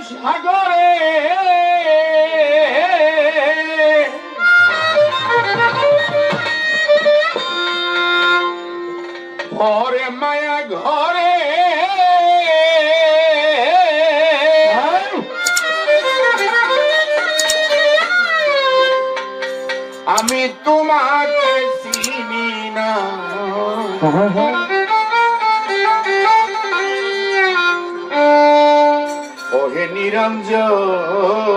সাগরে ঘরে মায়া ঘরে আমি তোমাকে চিনি না ওহে নিরঞ্জন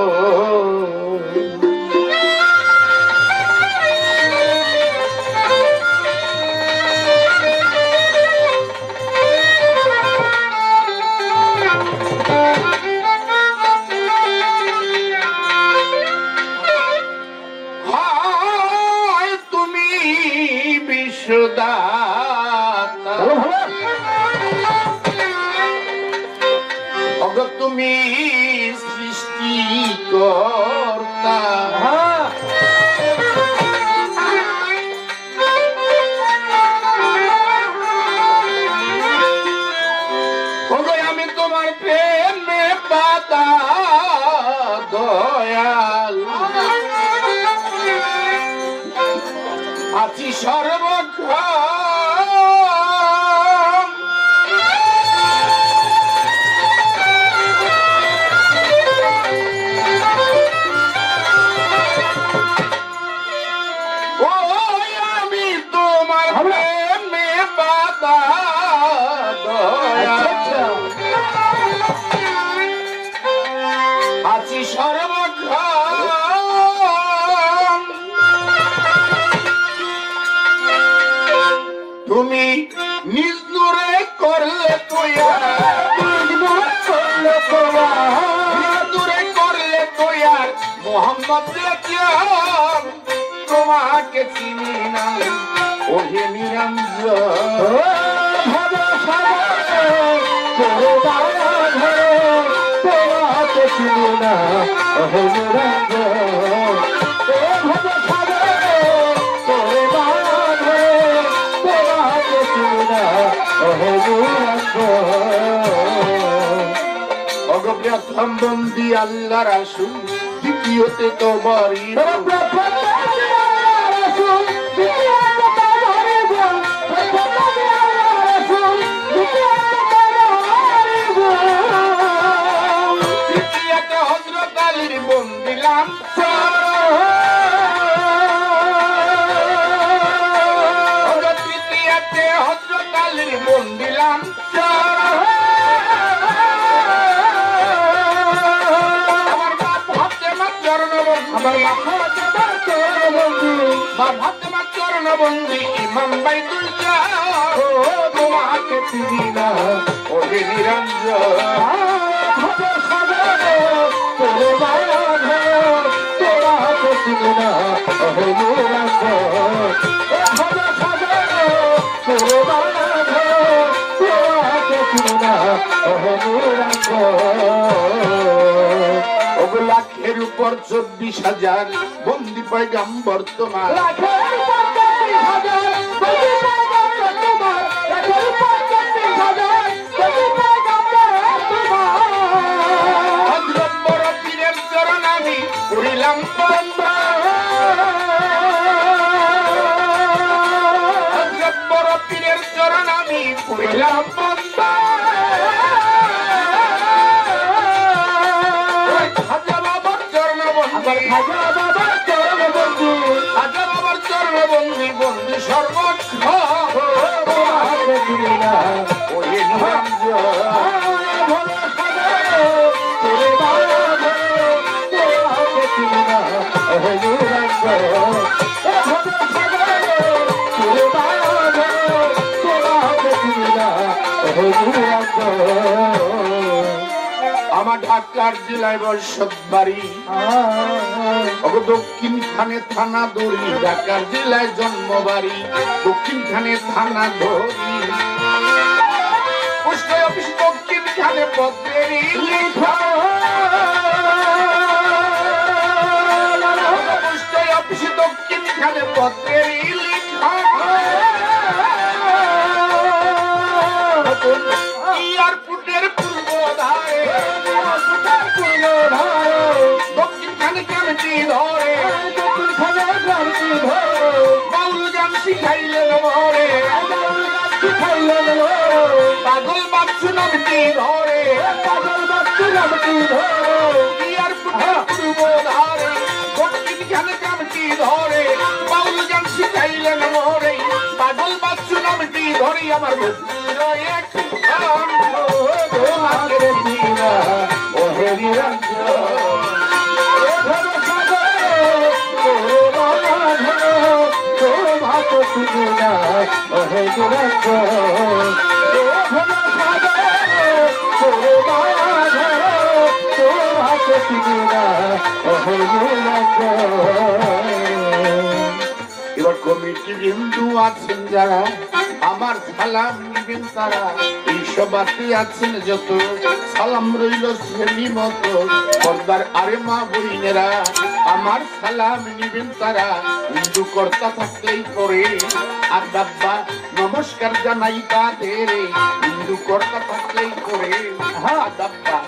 তুমি সৃষ্টিকর্তা আমি তোমার প্রেমে পাতা দয়াল আছি সর্বক্ষণ আছি সর্বক্ষণ তুমি নিজ দূরে করলে দূরে করলে তোয়ার মোহাম্মদ তোমাকে চিনি না ওহে নিরঞ্জন তোমাকে চিনি না ওহে নিরঞ্জন তোমাকে চিনি না ওহে নিরঞ্জন অগপ্রথম বন্দি আল্লাহ রাসূল দ্বিতীয়তে তোমারই তৃতীয়তে হযরত আলীর মন দিলাম আমার বাপ ফাতেমার চরণবন্দি ইমাম বাইতুল্লাহ তোমাকে চিনি না ওহে নিরঞ্জন তোমাকে চিনি না ওহে নিরঞ্জন লাখের উপর 24,000 বন্দি পয়গম্বর তোমার হযরত বড় পীরের চরণ আমি করিলাম বন্দনা হযরত বড় পীরের চরণ আমি করিলাম বন্দনা চরণবন্দি বন্দি আমার ঢাকার জেলায় বর্ষদ বাড়ি দক্ষিণ খানে থানা দড়ি ঢাকার জেলায় জন্মবাড়ি দক্ষিণ খানে থানা দড়ি পোস্ট অফিস দক্ষিণ খানে পত্রের পোস্ট অফিস দক্ষিণ খানে পত্রের এয়ারপোর্টের পূর্ব ধারে ধরে পাগল বাচ্চু নামটি ধরে ইয়ার পূর্ব ধারে দক্ষিণ খানে কামটি ধরে বাউল গান শিখাইলেন মোরে পাগল বাচ্চু নামটি ধরি আমার বুকের একটু তোমাকে দিনা ওহে নিরঞ্জন তোমাকে দিনা ওহে নিরঞ্জন এবার কমিটি বিন্দু আছেন যারা আমার সালাম নিবেন তারা এই সবাতে আছেন যত সালাম রইল শ্রেণী মতো পর্দার আরে মা বইনেরা আমার সালাম নিবেন তারা হিন্দু কর্তা থাকলেই করে আর দাব্বা নমস্কার জানাই তাদের হিন্দু কর্তা থাকলেই করে হ্যাঁ দাব্বা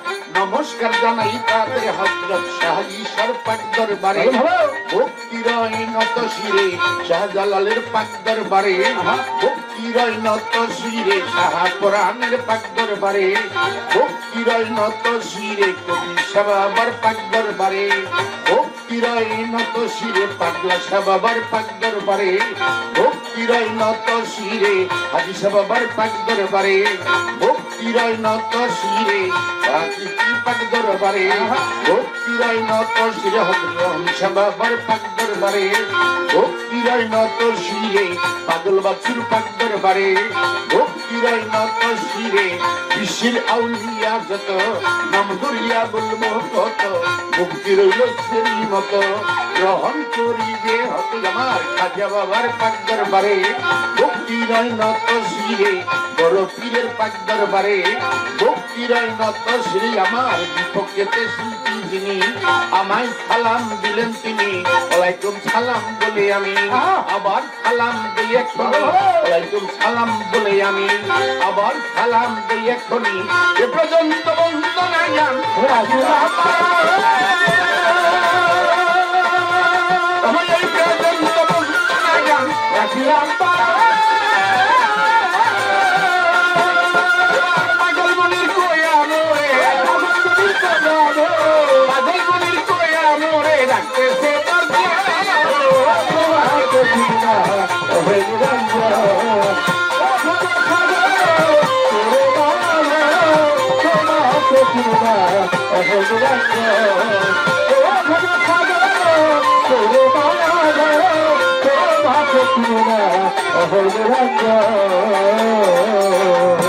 নমস্কার জানাই তাদের হযরত শাহী সরপাক দরবারে ভক্তির নত শিরে শাহজালালের পাক দরবারে ভক্তির নত শিরে শাহপুরানের পাক দরবারে ভক্তির নত শিরে কবি শাহবাবার পাক দরবারে ভক্তির নত শিরে পাগলা শাহবাবার পাক দরবারে ভক্তির নত শিরে হাজী শাহবাবার পাক দরবারে ভক্তির নত শিরে পাক দরবারে ভক্তির নত শিরে হযরত শাহবাবার পাক দরবারে ভক্তির নত শিরে পাগল বাছুর পাক দরবারে ভক্তির নত শিরে বিশ্বের আউলিয়া যত নাম ধরিয়া বলবো কত ভক্তি রইল শ্রেণী মতো গ্রহণ করিবে হত আমার খাজা বাবার পাক দরবারে ভক্তির নত শিরে বড় পীরের পাক দরবারে ভক্তির নত শ্রী আমার বিপক্ষেতে শিল্পী যিনি আমায় সালাম দিলেন তিনি ওয়ালাইকুম সালাম বলে আমি আবার সালাম দিই এখনি ওয়ালাইকুম সালাম বলে আমি আবার সালাম দিই এখনি এ পর্যন্ত বন্দনা গান এই পর্যন্ত বন্দনা গান রাখিলাম পাগল মনির কোয়া মোরে পাগল মনির কোয়া মোরে ডাকতেছে তার Oh,